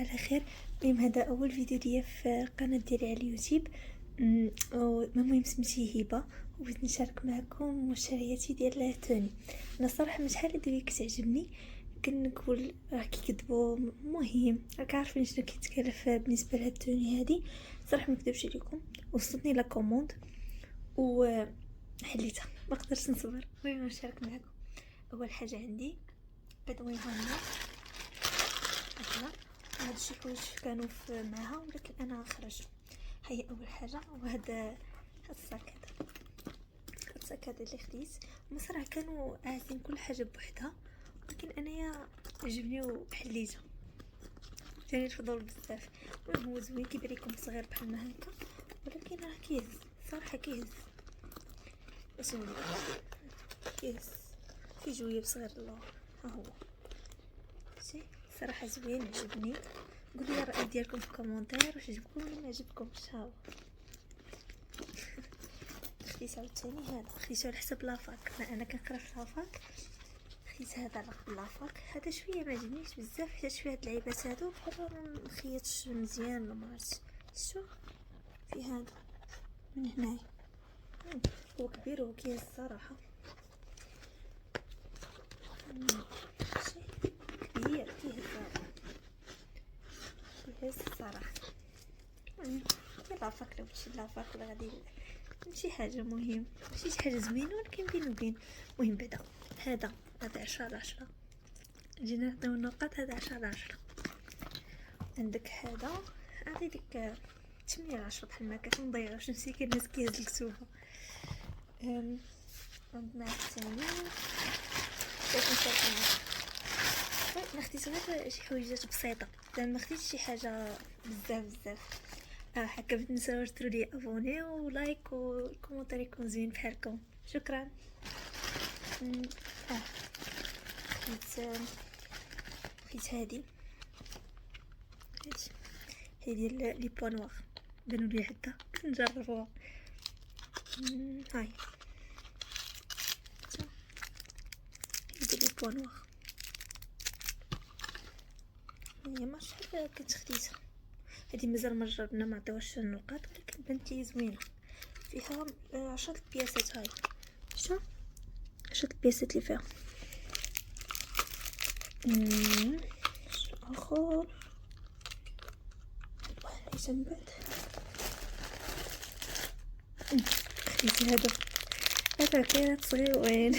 على خير. المهم هذا اول فيديو ليا في قناه ديالي على اليوتيوب. المهم سميتي هبه، وبغيت نشارك معكم مشترياتي ديال التوني. انا الصراحه من شحال هادي كتعجبني، كنقول راه كيكذبوا. المهم راك عارفين شنو كيتكلف بالنسبه لهاد التوني هادي. صراحه ما نكذبش عليكم، وصلتني لا كوموند وحليتها، ما قدرتش نصبر. المهم نشارك معكم. اول حاجه عندي بدوي هنا هكذا. هاد الشي حوايج كانوا معاها، ولكن انا خرجت. هي اول حاجه. وهذا الصاك هذا الصاك هذا اللي خديت. هما صراحه كانوا عايزين كل حاجه بوحدها، ولكن انايا عجبني وحليته، جاني الفضول بزاف. المهم هو زوين، كيبان لكم صغير بحال ما هكا، ولكن راه كيهز صراحه كيهز. اش نقول كيهز في جويه صغير. الله ها هو شي صراحه زوين، عجبني. قولوا لي الراي ديالكم في الكومونتير، واش عجبكم ولا ما عجبكمش. ها هو خديت عاوتاني هذا، خديتو على حسب لافاك. انا كنقرا في لافاك، خديت هذا على لافاك. هذا شويه ما عجبنيش بزاف، حيت فيه هاد اللعيبات هادو بحال ما مخيطش مزيان ولا ما عرفتش. شو في هذا من هنايا، هو كبير وكيهز الصراحه. شي كبير كيهز الصراحه. لافاك لو مشي لافاك ولا غادي شي حاجه مهم، ماشي شي حاجه زوينه، ولكن بين وبين. المهم بعدا هذا 10/10. جينا نعطيو النقاط. هذا 10/10. عندك هذا عطي ديك 8/10 بحال ما كنضيعوش نسيك الناس كيهز الكتوبه. عندنا الثاني باش نشارك معاك. ما خديت غير شي حويجات بسيطه، زعما ما خديتش شي حاجه بزاف. هكا بتنساوش ديروا لي ابوني ولايك والكومونتير يكون زوين بحالكم. شكرا. خديت هادي ديال لي بوا نوار، بانوا لي هكا نجربوها. هاي ديال لي بوا نوار، هي ما شحال كنت خديتها. هادي مازال ما جربنا، ما عطيوهاش النقاط، ولكن بنتي زوينه. فيها 10 بياسات. هاي شوف 10 البياسات اللي فيها. شنو اخر واحد من بعد خديت هذا كانت صغيرين.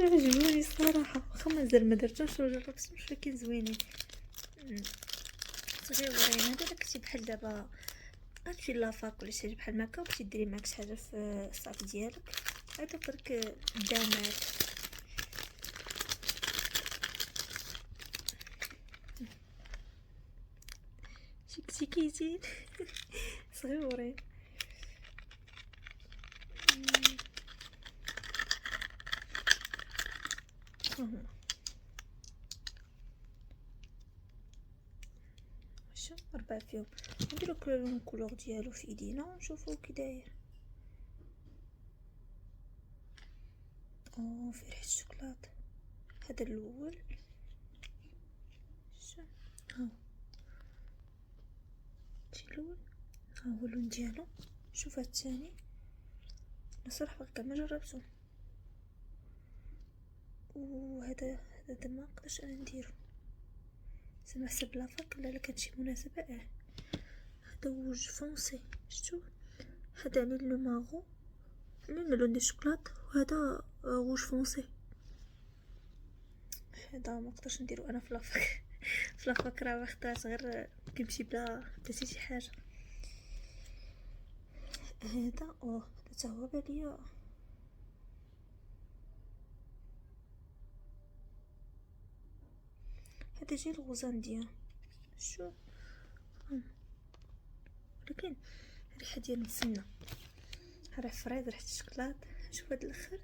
عجبوني الصراحه، واخا مازال ما درتهمش وجربتهمش، ولكن زوينين صغيرين. هذا كنتي بحال دابا غتمشي لافاك ولا شي حاجه بحال هكا، وبغيتي ديري معاك شي حاجه في الصاك ديالك. هذا برك دامات. شي كتيكيتين صغيورين. شوف 4 فيهم. نديرو كل كولور ديالو في ايدينا ونشوفو كي داير. في ريحه الشوكولاط. هذا الاول شوف، ها شي الاول، ها هو اللون ديالو. شوف هاد الثاني، الصراحه باقي ما جربته. وهذا ما نقدرش انا نديرو، زعما حسب لافاك لا كانت شي مناسبه. هذا وج فونسي، شفتو؟ هذا يعني لو ماغو من لون ديال الشوكولات، وهذا روج فونسي. هذا ما نقدرش نديرو انا في لافاك. في لافاك راه اختارت غير كيمشي بلا شي حاجه. هذا حتى هو باليا. هذا جيل غوزانديان. شو ولكن الريحه ديال السمنه، راه فريز، ريحه الشوكولات. شوف هاد الاخر،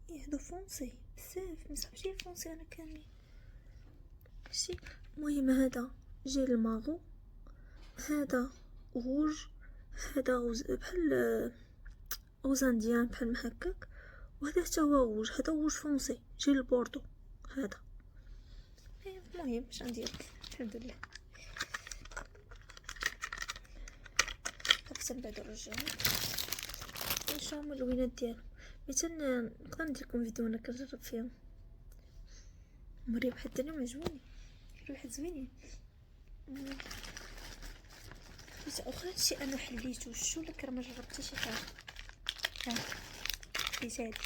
هادو فونسي بزاف، مصحابش لي فونسي انا كاملين ماشي. المهم هذا جيل الماغو، هذا روج، هذا بحال غوز انديان بحال ما هكاك، وهذا حتى هو روج. هذا روج فونسي جيل البوردو. هذا. المهم اش غندير، الحمد لله. حتى من بعد نرجعو واش هما اللوينات ديالو. مثلا نقدر ندير لكم فيديو انا كنجرب فيهم. مريم حتى انا عجبوني، واحد زوينين. واخا هادشي انا حليتو شو لك راه ما جربت شي حاجه. ها حليت هادي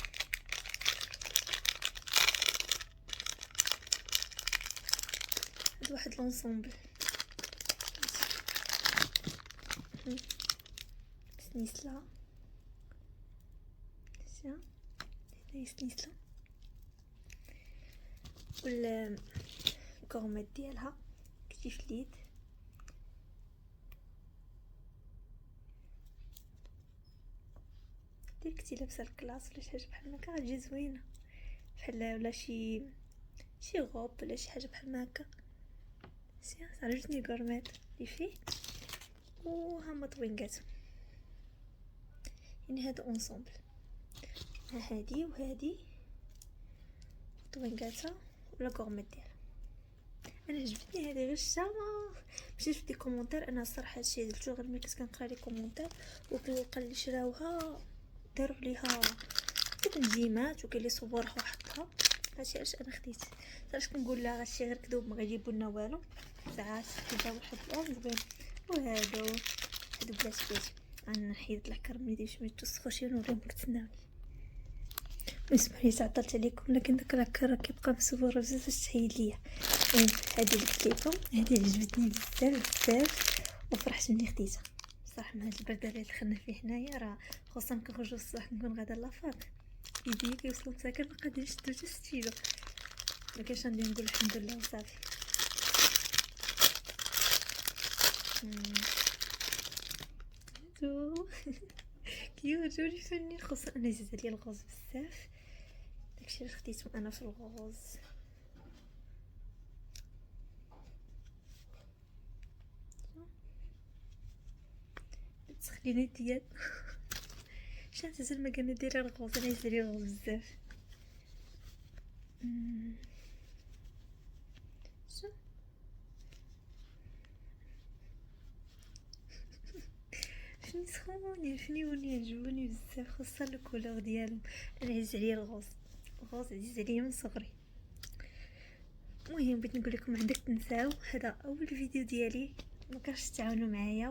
واحد لونسومبل سنيسلا هذا سنيسلا والكورميت ديالها كتجي في اليد. دير كنتي لابسه الكلاس ولا شي حاجه بحال هكا غتجي زوينه، بحال ولا شي غوب ولا شي حاجه بحال هكا. عجبتني الكورميت اللي فيه وهما طوينكات. يعني هادو اونصومبل، هادي وهادي طوينكاتا ولا كورميت ديالها. انا عجبتني هذه غير شتا مشيت في دي كومونتير. انا الصراحه هادشي درتو غير ملي كنت كنقرا لي كومونتير وكنلقى اللي شراوها داروا ليها تنجيمات وكاين اللي صورها وحطها. هادشي علاش انا خديت. علاش كنقول لا هادشي غير كذوب ما غيجيبوا لنا والو. ساعات كدا واحد زوين. وهادو بلاش بيتي غنحيد العكر ملي يدير شويه تصفوشي ونوريهم لك. تسناوني اسمحوا لي تعطلت عليكم، لكن داك العكر كيبقى مسور بزاف باش تحيد ليا. هادي اللي قلت لكم هادي عجبتني بزاف وفرحت ملي خديتها صراحه. من هاد البرد اللي دخلنا فيه حنايا راه خصوصا كنخرجوا الصباح نكون غادا لافاك يدي كيوصلوا مساكن ما قادرينش ندوز 6 كيلو. ما كاينش غندير نقول الحمد لله وصافي. كيوت جوري فني. خصوصا انا زيد عليا الغوز بزاف، داكشي اللي خديتو انا في الغوز. تخليني ديال شانت زعما كنا دايره الغوز. انا زيد عليا الغوز بزاف. فني سخوني فني عجبوني بزاف خاصه الكولور ديالهم. انا عزيز عليا الغوز عزيز عليا من صغري. المهم بغيت نقول لكم عندك تنساو هذا اول فيديو ديالي، ما كرهتش تعاونوا معايا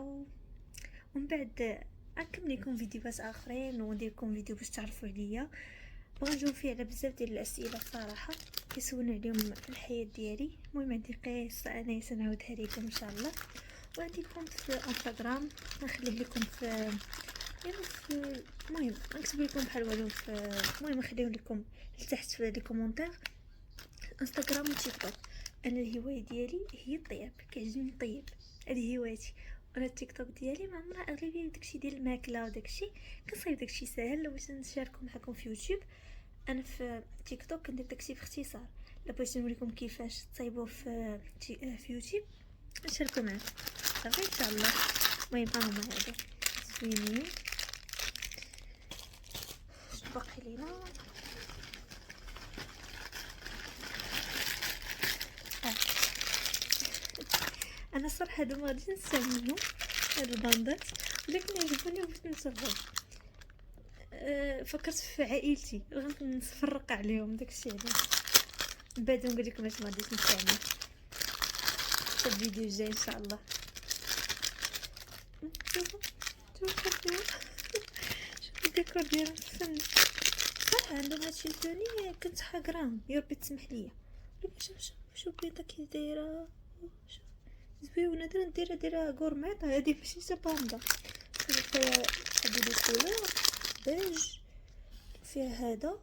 ومن بعد نكمل لكم فيديوهات اخرين وندير لكم فيديو باش تعرفوا عليا. بغا نجاوب فيه على بزاف ديال الاسئله صراحه كيسولوا عليهم في الحياه ديالي. المهم عندي قصه انا سنعاودها لكم ان شاء الله. وعندي كونت في انستغرام نخليه لكم في المهم نكتب لكم بحال والو في المهم نخليه لكم لتحت في لي كومونتير. انستغرام وتيك توك. انا الهوايه ديالي هي الطياب، كيعجبني الطيب، هذه هوايتي. انا التيك توك ديالي مع عمرها اغلبيه داكشي ديال الماكله وداكشي كنصايب داكشي ساهل باش نشاركو معكم في يوتيوب. انا في تيك توك كندير داكشي باختصار. الا بغيت نوريكم كيفاش تصايبوه في يوتيوب نشاركو معكم صافي ان شاء الله. المهم هما هادو زوينين. اش باقي لينا؟ انا صراحه هادو ما غاديش نستعملهم هادو باندات، ولكن عجبوني وبغيت نشربهم. فكرت في عائلتي غنفرق عليهم داكشي علاش. من بعد نقول لكم واش ما غاديش نستعمل في الفيديو الجاي ان شاء الله. شوفوا شوفوا الديكور ديالهم فن صح. عندهم هادشي الثاني كنت حاقراهم يا ربي تسمح ليا. شوف بيضه كي دايره زوينه. دايره غورميط. هادي ماشي شي باندا. فيها هادي لي كولور بيج، فيها هذا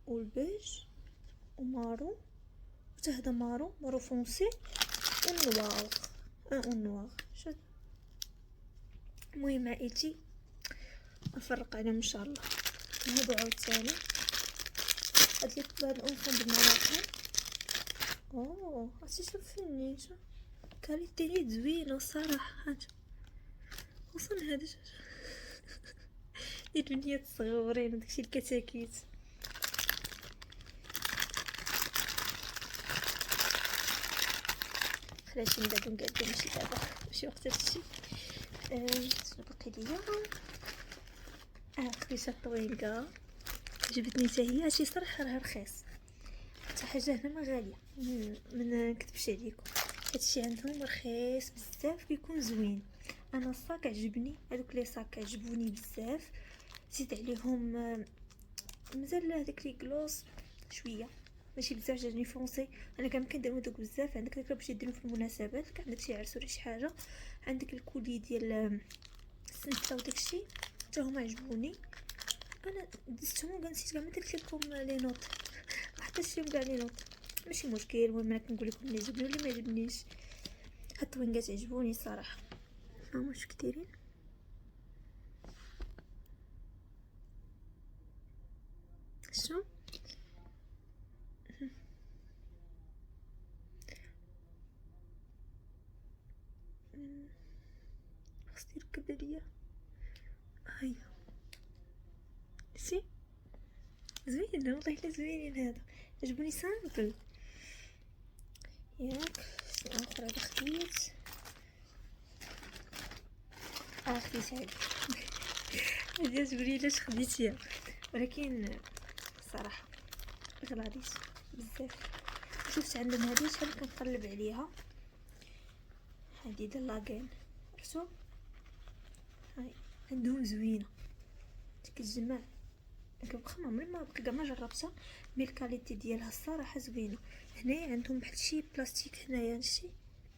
والبيج ومارو حتى هذا مارو فونسي ونوار شوف. المهم عائلتي نفرق عليهم ان شاء الله. هادو عاوتاني هاد الانفون بالمراحل. هادشي شوف فني شوف كاليتي لي زوينه الصراحه. هانتو خصوصا هذا البنيات الصغورين وداكشي الكتاكيت. خلاتي من بعد نقادو ماشي دابا ماشي وقت هادشي. شنو باقي ليا؟ خديت طويلكا عجبتني حتى هي. هادشي صراحه راه رخيص، حتى حاجه هنا ما غاليه من نكذبش عليكم. هادشي عندهم رخيص بزاف كيكون زوين. انا الصاك عجبني، هذوك لي صاك عجبوني بزاف. زيد عليهم مازال هذاك لي كلوس شويه ماشي بزاف، جاني فونسي. انا كان كنديرو دوك بزاف. عندك داك باش يديرو في المناسبات، كان عندك شي عرس ولا شي حاجه، عندك الكولي ديال السنسله وداكشي حتى هما عجبوني. انا دزتهم وكاع نسيت كاع ما درت لكم لي نوت، ما حطيتش لهم كاع لي نوت، ماشي مشكل. المهم انا كنقول لكم اللي عجبني واللي ما عجبنيش. هاد الطوينكات عجبوني الصراحه. هما واش كثيرين شنو خاص يركب ليا. هيا سي زوين والله الا زوينين. هذا عجبوني سامبل ياك. شنو اخر هذا خديت؟ خديت هادي عجبوني علاش خديتيها، ولكن صراحه غلاديت بزاف. شفت عندهم هادي شحال كنقلب عليها، هادي ديال لاكين عرفتو. هاي عندهم زوينه كتجمع واخا ما عمري ما كاع ما جربتها، مي الكاليتي ديالها الصراحه زوينه. هنايا عندهم بحال شي بلاستيك هنايا شتي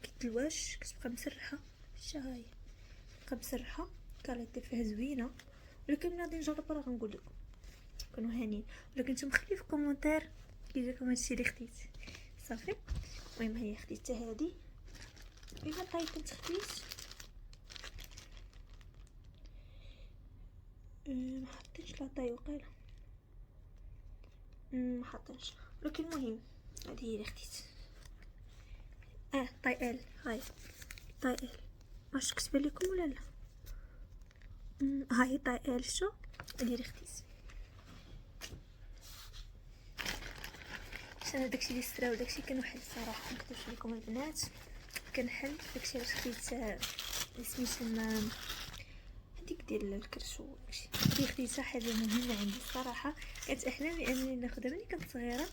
كيتلواش كتبقى مسرحه. شتا هاي بقى مسرحه، الكاليتي فيها زوينه، ولكن ملي غادي نجرب راه غنقول لكم كانوا هانيين. ولكن نتوما خلي في كومونتير كي جاكم هادشي اللي خديت صافي. المهم هي خديت حتى هادي. الا طاي كنت خديت ما حطيتش لاطاي وقيله ما حطيتش، ولكن المهم هذه هي اللي خديت. طاي ال. هاي طاي ال واش كتبان لكم ولا لا؟ هاي طاي ال. شو هذه اللي خديت. انا داكشي اللي استراو داكشي كان واحد الصراحه ما نكذبش لكم البنات، كان حل داكشي علاش خديت سميتها هذيك ديال الكرشو. داكشي اللي خديتها حاجه مهمه عندي الصراحه. كانت احلامي انني ناخذها ملي كنت صغيره،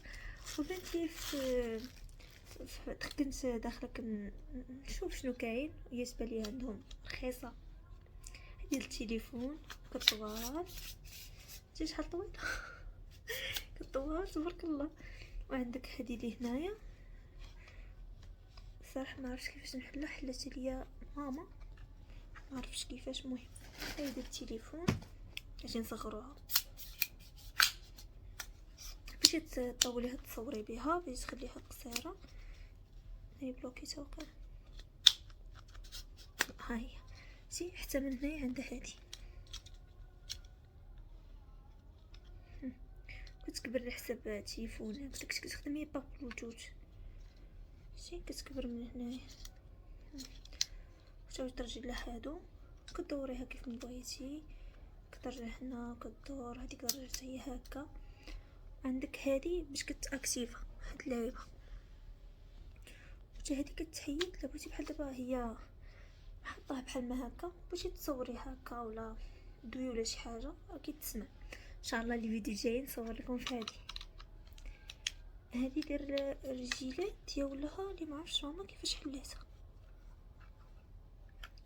وبنتي كنت داخله نشوف شنو كاين، هي تبان لي عندهم رخيصه. ديال التليفون كطوال شتي شحال طويله كطوال تبارك الله. وعندك هذه اللي هنايا صراحه ما عرفتش كيفاش نحلها، حلات ليا ماما ما عرفتش كيفاش. مهم هذا التليفون اجي نصغروها باش تطوليها تصوري بها، باش تخليها قصيره. هي بلوكيتها وقال هاي سي حتى من هنايا عندها هادي كتكبر على حساب التليفون. داكشي كتخدمي با بلوتوث سي كتكبر من هنايا حتى ترجع لها هادو كدوريها كيف ما بغيتي. كترجع هنا كدور هذيك درجه هي هكا. عندك هادي باش كتاكتيفا هاد اللعيبه، حتى هادي كتحيد لا بغيتي بحال دابا هي حطها بحال ما هكا باش تصوري هكا ولا دوي ولا شي حاجه اكيد تسمع. ان شاء الله الفيديو الجاي نصور لكم في هذه ديال الرجيلات ديالها اللي ما عرفتش ماما كيفاش حليتها.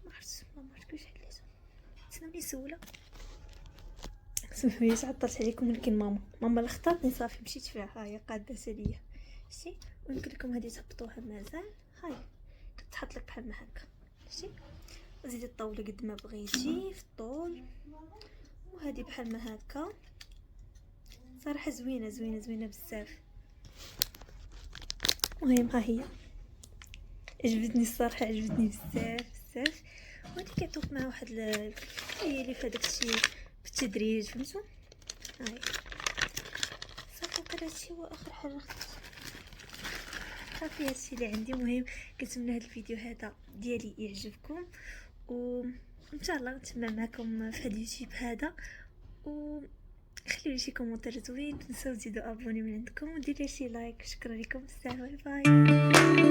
ما عرفتش كيفاش حليتها، تسناوني سوله سمحوا لي عطلت عليكم. ولكن ماما اللي خطاتني صافي مشيت فيها. هاهي قادتها ليا شتي. ويمكن لكم هذه تهبطوها مازال. هاي كتحط لك بحال ما هكا شتي، زيدي طولي قد ما بغيتي في الطول. وهذه بحال ما هكا صراحه زوينه زوينه زوينه بزاف. المهم ها هي عجبتني الصراحه، عجبتني بزاف بزاف. وهادي كيعطوك مع واحد هي اللي في داكشي بالتدريج فهمتوا. هاي صافي وقيلا هادشي هو اخر حاجه خديت. صافي هادشي اللي عندي. مهم كنتمنى هاد الفيديو هذا ديالي يعجبكم، وان شاء الله نتمنى معكم في هاد اليوتيوب هذا. خليو لي شي كومونتير زوين، تنساو تزيدوا ابوني من عندكم وديروا شي لايك. شكرا لكم بزاف، باي باي.